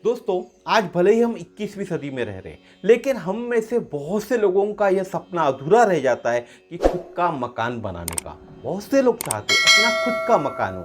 दोस्तों, आज भले ही हम 21वीं सदी में रह रहे हैं, लेकिन हम में से बहुत से लोगों का यह सपना अधूरा रह जाता है कि खुद का मकान बनाने का। बहुत से लोग चाहते हैं अपना खुद का मकान हो,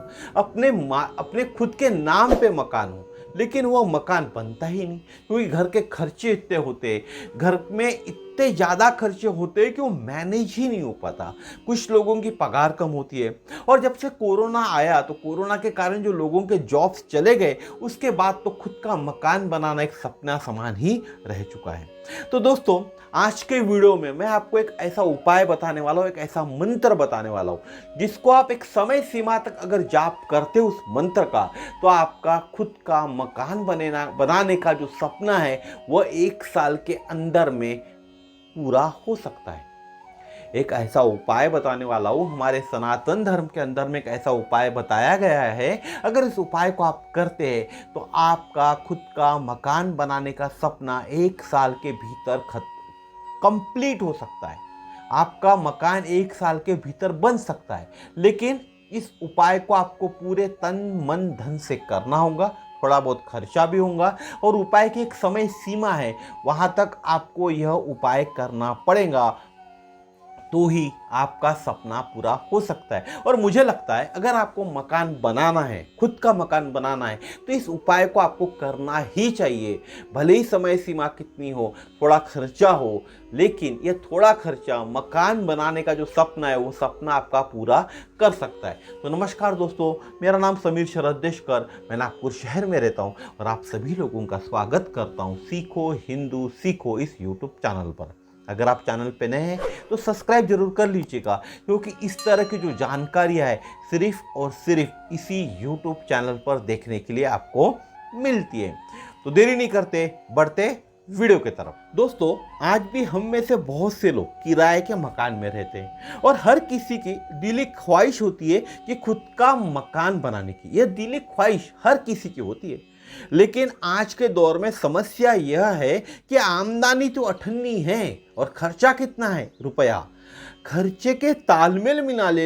अपने खुद के नाम पे मकान हो, लेकिन वो मकान बनता ही नहीं क्योंकि घर के खर्चे इतने होते हैं, घर में इतने ज़्यादा खर्चे होते हैं कि वो मैनेज ही नहीं हो पाता। कुछ लोगों की पगार कम होती है, और जब से कोरोना आया तो कोरोना के कारण जो लोगों के जॉब्स चले गए, उसके बाद तो खुद का मकान बनाना एक सपना समान ही रह चुका है। तो दोस्तों, आज के वीडियो में मैं आपको एक ऐसा उपाय बताने वाला हूँ, एक ऐसा मंत्र बताने वाला हूँ जिसको आप एक समय सीमा तक अगर जाप करते हो उस मंत्र का, तो आपका खुद का मकान बनाने का जो सपना है वह 1 साल के अंदर में पूरा हो सकता है। एक ऐसा उपाय बताने वाला हूँ, हमारे सनातन धर्म के अंदर में एक ऐसा उपाय बताया गया है। अगर इस उपाय को आप करते हैं तो आपका खुद का मकान बनाने का सपना 1 साल के भीतर कंप्लीट हो सकता है। आपका मकान 1 साल के भीतर बन सकता है, लेकिन इस उपाय को आपको पूरे तन मन धन से करना होगा। थोड़ा बहुत खर्चा भी होगा, और उपाय की एक समय सीमा है, वहां तक आपको यह उपाय करना पड़ेगा, तो ही आपका सपना पूरा हो सकता है। और मुझे लगता है अगर आपको मकान बनाना है, खुद का मकान बनाना है, तो इस उपाय को आपको करना ही चाहिए। भले ही समय सीमा कितनी हो, थोड़ा खर्चा हो, लेकिन यह थोड़ा खर्चा मकान बनाने का जो सपना है वो सपना आपका पूरा कर सकता है। तो नमस्कार दोस्तों, मेरा नाम समीर शरद देशकर, मैं नागपुर शहर में रहता हूँ और आप सभी लोगों का स्वागत करता हूँ सीखो हिंदू सीखो इस यूट्यूब चैनल पर। अगर आप चैनल पे नए हैं तो सब्सक्राइब जरूर कर लीजिएगा, क्योंकि इस तरह की जो जानकारियाँ है सिर्फ और सिर्फ इसी यूट्यूब चैनल पर देखने के लिए आपको मिलती है। तो देरी नहीं करते, बढ़ते वीडियो की तरफ। दोस्तों, आज भी हम में से बहुत से लोग किराए के मकान में रहते हैं, और हर किसी की दिली ख्वाहिश होती है कि खुद का मकान बनाने की। यह दिली ख्वाहिश हर किसी की होती है, लेकिन आज के दौर में समस्या यह है कि आमदनी तो अठन्नी है और खर्चा कितना है, रुपया। खर्चे के तालमेल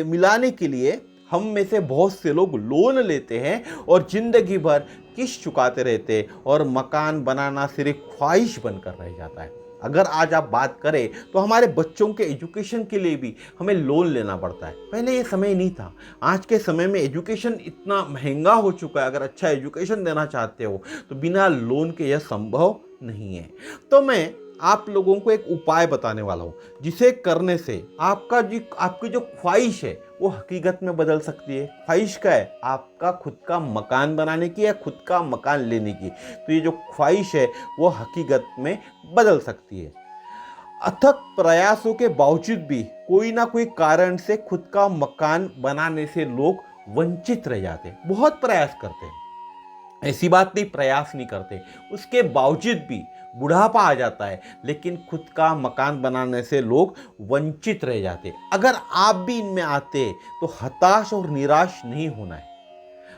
मिलाने के लिए हम में से बहुत से लोग लोन लेते हैं और जिंदगी भर किस्त चुकाते रहते हैं, और मकान बनाना सिर्फ ख्वाहिश बनकर रह जाता है। अगर आज आप बात करें तो हमारे बच्चों के एजुकेशन के लिए भी हमें लोन लेना पड़ता है। पहले ये समय नहीं था। आज के समय में एजुकेशन इतना महंगा हो चुका है, अगर अच्छा एजुकेशन देना चाहते हो तो बिना लोन के यह संभव नहीं है। तो मैं आप लोगों को एक उपाय बताने वाला हूँ, जिसे करने से आपकी जो ख्वाहिश है वो हकीकत में बदल सकती है। ख्वाहिश क्या है? आपका खुद का मकान बनाने की या खुद का मकान लेने की। तो ये जो ख्वाहिश है वो हकीकत में बदल सकती है। अथक प्रयासों के बावजूद भी कोई ना कोई कारण से खुद का मकान बनाने से लोग वंचित रह जाते हैं। बहुत प्रयास करते हैं, ऐसी बात नहीं प्रयास नहीं करते, उसके बावजूद भी बुढ़ापा आ जाता है, लेकिन खुद का मकान बनाने से लोग वंचित रह जाते। अगर आप भी इनमें आते तो हताश और निराश नहीं होना है।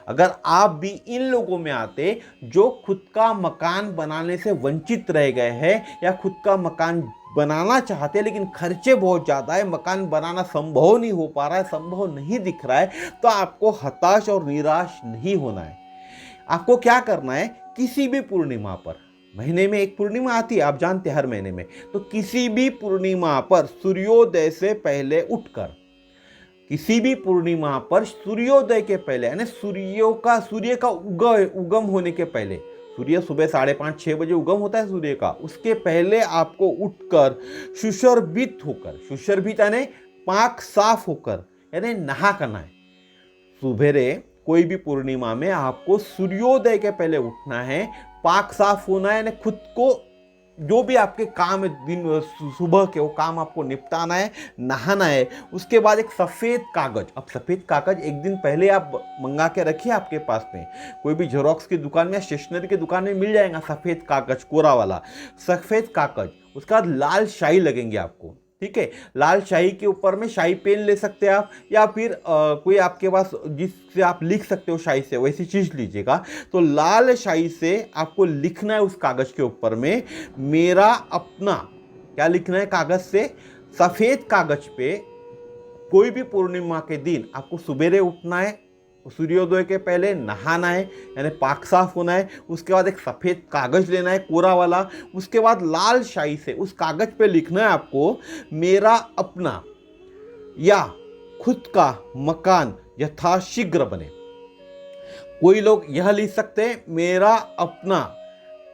अगर आप भी इन लोगों में आते जो खुद का मकान बनाने से वंचित रह गए हैं, या खुद का मकान बनाना चाहते हैं लेकिन खर्चे बहुत ज़्यादा है, मकान बनाना संभव नहीं हो पा रहा है, संभव नहीं दिख रहा है, तो आपको हताश और निराश नहीं होना है। आपको क्या करना है, किसी भी पूर्णिमा पर, महीने में एक पूर्णिमा आती है, आप जानते हैं हर महीने में, तो किसी भी पूर्णिमा पर सूर्योदय से पहले उठकर, किसी भी पूर्णिमा पर सूर्योदय के पहले, यानी सूर्य का उगम होने के पहले, सूर्य सुबह 5:30-6 बजे उगम होता है सूर्य का, उसके पहले आपको उठकर सुशर्भित यानी पाक साफ होकर, यानी नहा करना है। सुबेरे कोई भी पूर्णिमा में आपको सूर्योदय के पहले उठना है, पाक साफ होना है, यानी खुद को जो भी आपके काम है दिन सुबह के, वो काम आपको निपटाना है, नहाना है। उसके बाद एक सफ़ेद कागज, अब सफ़ेद कागज एक दिन पहले आप मंगा के रखिए आपके पास में, कोई भी जेरोक्स की दुकान में या स्टेशनरी की दुकान में मिल जाएगा सफ़ेद कागज, कोरा वाला सफ़ेद कागज। उसके बाद लाल शाही लगेंगे आपको, ठीक है। लाल शाही के ऊपर में शाही पेन ले सकते हैं आप, या फिर कोई आपके पास जिससे आप लिख सकते हो शाही से, वैसी चीज़ लीजिएगा। तो लाल शाही से आपको लिखना है उस कागज़ के ऊपर में, मेरा अपना, क्या लिखना है कागज़ से, सफ़ेद कागज़ पे। कोई भी पूर्णिमा के दिन आपको सुबेरे उठना है, सूर्योदय के पहले नहाना है, यानी पाक साफ होना है। उसके बाद एक सफ़ेद कागज़ लेना है कोरा वाला। उसके बाद लाल शाई से उस कागज़ पे लिखना है आपको, मेरा अपना या खुद का मकान यथाशीघ्र बने। कोई लोग यह लिख सकते हैं, मेरा अपना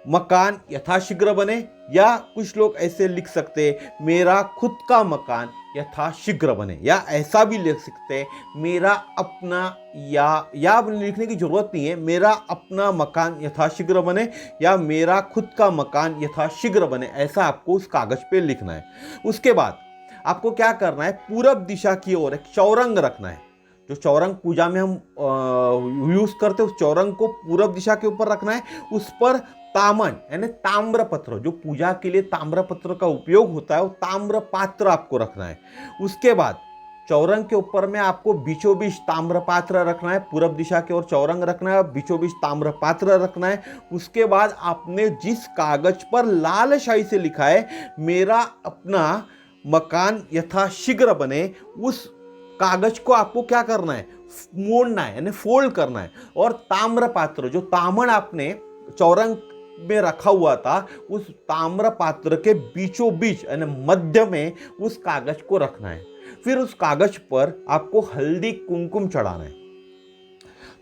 मकान यथाशीघ्र बने, या कुछ लोग ऐसे लिख सकते हैं, मेरा खुद का मकान यथाशीघ्र बने, या ऐसा भी लिख सकते हैं, मेरा अपना, या लिखने की जरूरत नहीं है, मेरा अपना मकान यथाशीघ्र बने या मेरा खुद का मकान यथाशीघ्र बने, ऐसा आपको उस कागज पे लिखना है। उसके बाद आपको क्या करना है, पूरब दिशा की ओर एक चौरंग रखना है। जो चौरंग पूजा में हम यूज करते हैं, उस चौरंग को पूरब दिशा के ऊपर रखना है। उस पर तामन यानी ताम्र पत्र, जो पूजा के लिए ताम्र पत्र का उपयोग होता है, वो ताम्र पात्र आपको रखना है। उसके बाद चौरंग के ऊपर में आपको बीचों बीच ताम्र पात्र रखना है, पूरब दिशा की ओर चौरंग रखना है, बीचों बीच ताम्र पात्र रखना है। उसके बाद आपने जिस कागज पर लाल शाई से लिखा है, मेरा अपना मकान यथाशीघ्र बने, उस कागज को आपको क्या करना है, मोड़ना है, यानी फोल्ड करना है। और ताम्र पात्र, जो तामण आपने चौरंग में रखा हुआ था, उस ताम्र पात्र के बीचों बीच यानी मध्य में उस कागज को रखना है। फिर उस कागज पर आपको हल्दी कुमकुम चढ़ाना है।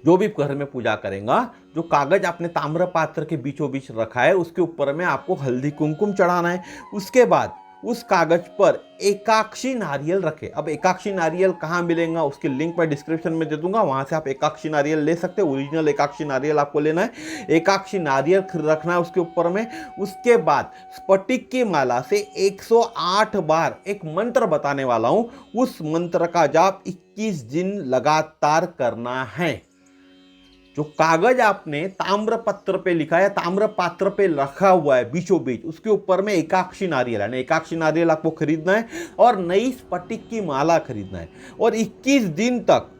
जो भी घर में पूजा करेगा, जो कागज आपने ताम्र पात्र के बीचों बीच रखा है, उसके ऊपर में आपको हल्दी कुमकुम चढ़ाना है। उसके बाद उस कागज पर एकाक्षी नारियल रखे। अब एकाक्षी नारियल कहाँ मिलेगा, उसकी लिंक मैं डिस्क्रिप्शन में दे दूंगा, वहां से आप एकाक्षी नारियल ले सकते हैं। ओरिजिनल एकाक्षी नारियल आपको लेना है, एकाक्षी नारियल रखना है उसके ऊपर में। उसके बाद स्फटिक की माला से 108 बार एक मंत्र बताने वाला हूं, उस मंत्र का जाप 21 दिन लगातार करना है। जो कागज आपने ताम्र पत्र पे लिखा है, ताम्र पात्र पे रखा हुआ है बीचों बीच, उसके ऊपर में एकाक्षी नारियल है, एकाक्षी नारियल आपको खरीदना है और नई स्फटिक की माला खरीदना है। और 21 दिन तक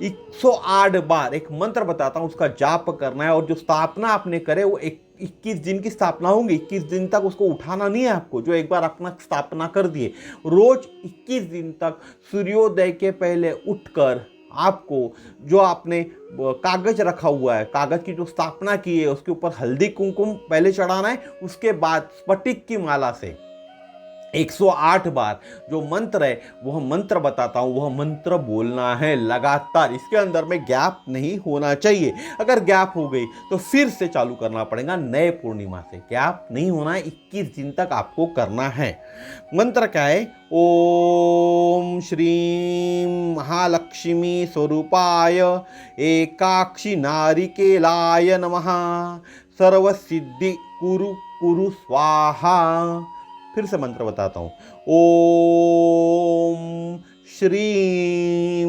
108 बार एक मंत्र बताता हूं, उसका जाप करना है। और जो स्थापना आपने करे वो 21 दिन की स्थापना होगी, 21 दिन तक उसको उठाना नहीं है आपको। जो एक बार अपना स्थापना कर दिए, रोज 21 दिन तक सूर्योदय के पहले उठकर आपको जो आपने कागज रखा हुआ है, कागज की जो स्थापना की है, उसके ऊपर हल्दी कुमकुम पहले चढ़ाना है। उसके बाद स्फटिक की माला से 108 बार जो मंत्र है, वह मंत्र बताता हूं, वह मंत्र बोलना है लगातार। इसके अंदर में गैप नहीं होना चाहिए। अगर गैप हो गई तो फिर से चालू करना पड़ेगा नए पूर्णिमा से। गैप नहीं होना है, 21 दिन तक आपको करना है। मंत्र क्या है, ओम श्रीं महालक्ष्मी स्वरूपाय एकाक्षी नारिकेलाय नमः, सर्वसिद्धि कुरु कुरु स्वाहा। फिर से मंत्र बताता हूं, ओम श्रीं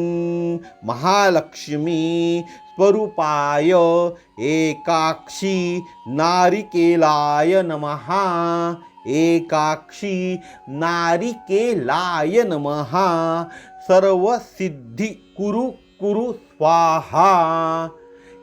महालक्ष्मी स्वरूपाय एकाक्षी नारिकेलाय नमः, एकाक्षी नारिकेलाय नमः, सर्वसिद्धि कुरु कुरु स्वाहा।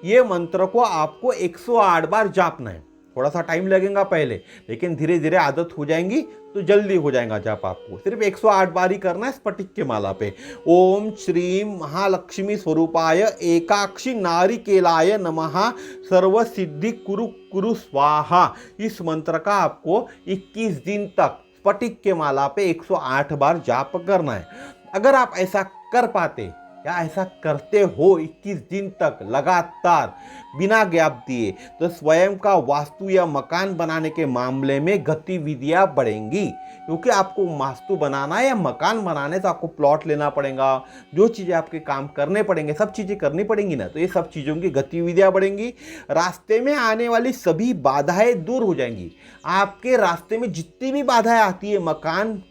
ये मंत्र को आपको 108 बार जापना है। थोड़ा सा टाइम लगेगा पहले, लेकिन धीरे धीरे आदत हो जाएंगी तो जल्दी हो जाएगा जाप आपको। सिर्फ 108 बार ही करना है स्फटिक के माला पे। ओम श्रीं महालक्ष्मी स्वरूपाय एकाक्षी नारिकेलाय नमः, सर्वसिद्धि कुरु कुरु स्वाहा। इस मंत्र का आपको 21 दिन तक स्फटिक के माला पे 108 बार जाप करना है। अगर आप ऐसा कर पाते या ऐसा करते हो 21 दिन तक लगातार बिना गैप दिए, तो स्वयं का वास्तु या मकान बनाने के मामले में गतिविधियां बढ़ेंगी। क्योंकि आपको वास्तु बनाना है या मकान बनाने तो आपको प्लॉट लेना पड़ेगा, जो चीज़ें आपके काम करने पड़ेंगे, सब चीज़ें करनी पड़ेंगी ना, तो ये सब चीज़ों की गतिविधियां बढ़ेंगी। रास्ते में आने वाली सभी बाधाएं दूर हो जाएंगी। आपके रास्ते में जितनी भी बाधाएं आती है मकान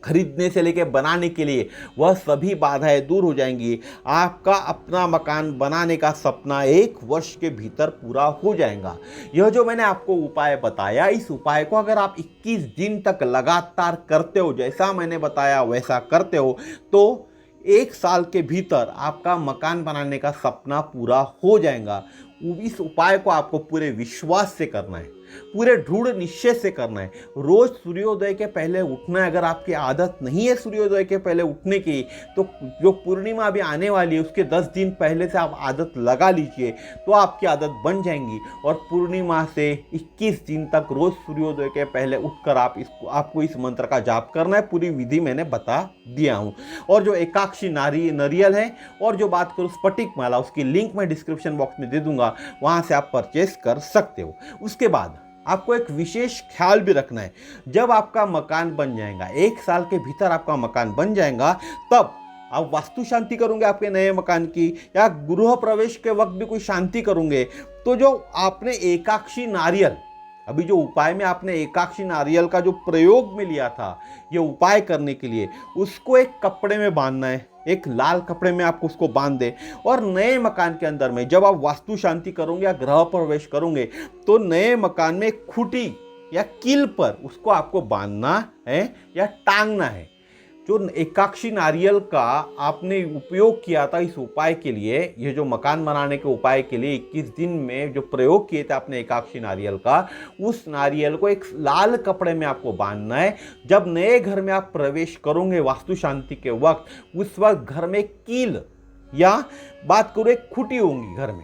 खरीदने से लेकर बनाने के लिए, वह सभी बाधाएं दूर हो जाएंगी। आपका अपना मकान बनाने का सपना 1 वर्ष के भीतर पूरा हो जाएगा। यह जो मैंने आपको उपाय बताया, इस उपाय को अगर आप 21 दिन तक लगातार करते हो, जैसा मैंने बताया वैसा करते हो, तो 1 साल के भीतर आपका मकान बनाने का सपना पूरा हो जाएगा। इस उपाय को आपको पूरे विश्वास से करना है। पूरे दृढ़ निश्चय से करना है। रोज सूर्योदय के पहले उठना है। अगर आपकी आदत नहीं है सूर्योदय के पहले उठने की, तो जो पूर्णिमा अभी आने वाली है उसके 10 दिन पहले से आप आदत लगा लीजिए, तो आपकी आदत बन जाएंगी। और पूर्णिमा से 21 दिन तक रोज सूर्योदय के पहले उठकर आपको इस मंत्र का जाप करना है। पूरी विधि मैंने बता दिया हूँ। और जो एकाक्षी नारियल है और जो बात करूँ स्फटिक माला, उसकी लिंक मैं डिस्क्रिप्शन बॉक्स में दे दूंगा, वहां से आप परचेस कर सकते हो। उसके बाद आपको एक विशेष ख्याल भी रखना है। जब आपका मकान बन जाएगा, 1 साल के भीतर आपका मकान बन जाएगा, तब आप वास्तु शांति करोगे आपके नए मकान की, या गृह प्रवेश के वक्त भी कोई शांति करोगे, तो जो आपने एकाक्षी नारियल, अभी जो उपाय में आपने एकाक्षी नारियल का जो प्रयोग में लिया था ये उपाय करने के लिए, उसको एक कपड़े में बांधना है। एक लाल कपड़े में आपको उसको बांध दे, और नए मकान के अंदर में जब आप वास्तु शांति करोगे या गृह प्रवेश करोगे, तो नए मकान में खूंटी या कील पर उसको आपको बांधना है या टांगना है। जो एकाक्षी नारियल का आपने उपयोग किया था इस उपाय के लिए, ये जो मकान बनाने के उपाय के लिए 21 दिन में जो प्रयोग किए थे आपने एकाक्षी नारियल का, उस नारियल को एक लाल कपड़े में आपको बांधना है। जब नए घर में आप प्रवेश करोगे वास्तु शांति के वक्त, उस वक्त घर में कील या बात करो एक खूंटी होंगी घर में।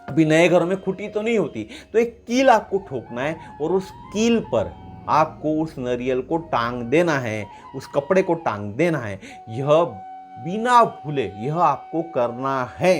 अभी नए घरों में खूंटी तो नहीं होती, तो एक कील आपको ठोकना है और उस कील पर आपको उस नारियल को टांग देना है, उस कपड़े को टांग देना है। यह बिना भूले यह आपको करना है,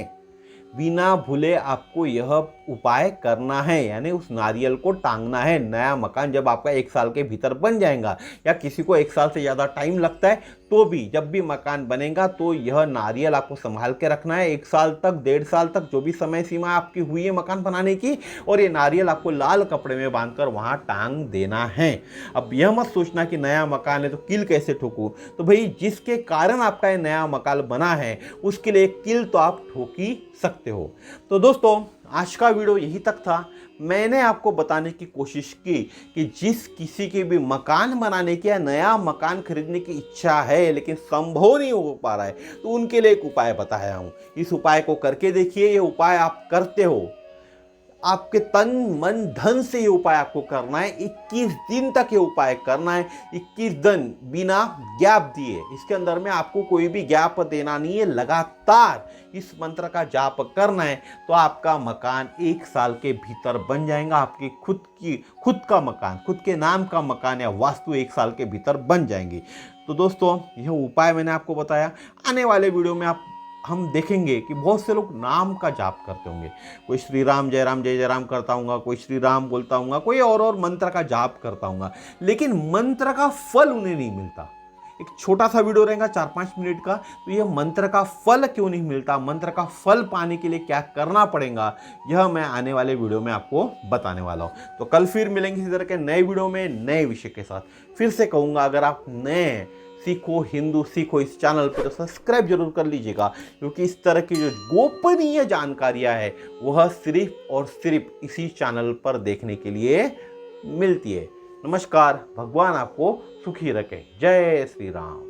बिना भूले आपको यह उपाय करना है, यानी उस नारियल को टांगना है। नया मकान जब आपका 1 साल के भीतर बन जाएगा, या किसी को 1 साल से ज़्यादा टाइम लगता है तो भी, जब भी मकान बनेगा तो यह नारियल आपको संभाल के रखना है। 1 साल तक, 1.5 साल तक, जो भी समय सीमा आपकी हुई है मकान बनाने की, और ये नारियल आपको लाल कपड़े में बांधकर वहाँ टांग देना है। अब यह मत सोचना कि नया मकान है तो कील कैसे ठोकूं, तो भाई जिसके कारण आपका ये नया मकान बना है उसके लिए कील तो आप ठोक ही सकते हो। तो दोस्तों, आज का वीडियो यही तक था। मैंने आपको बताने की कोशिश की कि जिस किसी की भी मकान बनाने की या नया मकान खरीदने की इच्छा है लेकिन संभव नहीं हो पा रहा है, तो उनके लिए एक उपाय बताया हूँ। इस उपाय को करके देखिए। ये उपाय आप करते हो, आपके तन मन धन से ये उपाय आपको करना है। 21 दिन तक ये उपाय करना है, 21 दिन बिना गैप दिए। इसके अंदर में आपको कोई भी गैप देना नहीं है, लगातार इस मंत्र का जाप करना है, तो आपका मकान 1 साल के भीतर बन जाएगा। आपकी खुद का मकान, खुद के नाम का मकान या वास्तु 1 साल के भीतर बन जाएंगी। तो दोस्तों, यह उपाय मैंने आपको बताया। आने वाले वीडियो में हम देखेंगे कि बहुत से लोग नाम का जाप करते होंगे। कोई श्री राम जय राम करता होगा, कोई श्री राम बोलता होगा, कोई और मंत्र का जाप करता होगा, लेकिन मंत्र का फल उन्हें नहीं मिलता। एक छोटा सा वीडियो रहेगा 4-5 मिनट का, तो यह मंत्र का फल क्यों नहीं मिलता, मंत्र का फल पाने के लिए क्या करना पड़ेगा, यह मैं आने वाले वीडियो में आपको बताने वाला हूँ। तो कल फिर मिलेंगे इसी तरह के नए वीडियो में नए विषय के साथ। फिर से कहूँगा, अगर आप नए सीखो हिंदू सीखो इस चैनल पर तो सब्सक्राइब जरूर कर लीजिएगा, क्योंकि इस तरह की जो गोपनीय जानकारियां है वह सिर्फ और सिर्फ इसी चैनल पर देखने के लिए मिलती है। नमस्कार, भगवान आपको सुखी रखे। जय श्री राम।